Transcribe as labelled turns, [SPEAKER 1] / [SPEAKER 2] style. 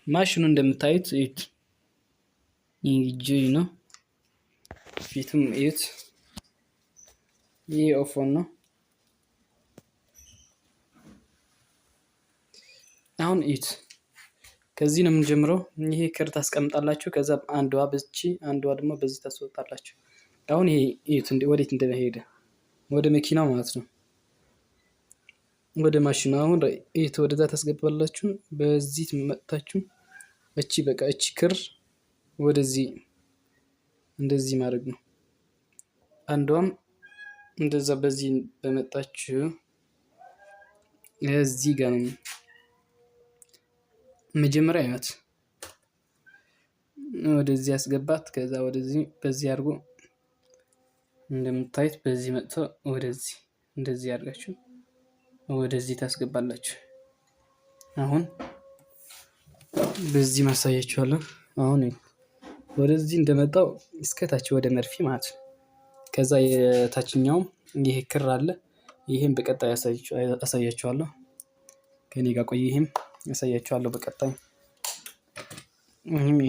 [SPEAKER 1] ማሽኑ እንደምታዩት እዩት። ይህ ነው። ፊቱም እዩት። ይህ ኦፎን ነው። አሁን እዩት። ከዚህ ነው የምንጀምረው። ይሄ ክር ታስቀምጣላችሁ። ከዛ አንዷ በዚህ አንዷ ደግሞ በዚህ ታስወጣላችሁ። አሁን ይሄ እዩት ወዴት እንደሄደ ወደ መኪናው ማለት ነው። ወደ ማሽኑ አሁን እዩት። ወደዛ ታስገባላችሁ። በዚህ መጣችሁ። እቺ በቃ እቺ ክር ወደዚህ እንደዚህ ማድረግ ነው። አንዷም እንደዛ በዚህ በመጣችሁ እዚህ ጋር ነው መጀመሪያ ያት ወደዚህ ያስገባት። ከዛ ወደዚህ በዚህ አድርጎ እንደምታዩት በዚህ መጥቶ ወደዚህ እንደዚህ አድርጋችሁ ወደዚህ ታስገባላችሁ። አሁን በዚህ ማሳያችኋለሁ። አሁን ወደዚህ እንደመጣው እስከታች ወደ መርፊ ማለት ነው። ከዛ የታችኛው ይሄ ክር አለ። ይሄን በቀጣይ አሳያችኋለሁ። ከኔ ጋር ቆይ። ይሄም አሳያችኋለሁ በቀጣይ። ይሄም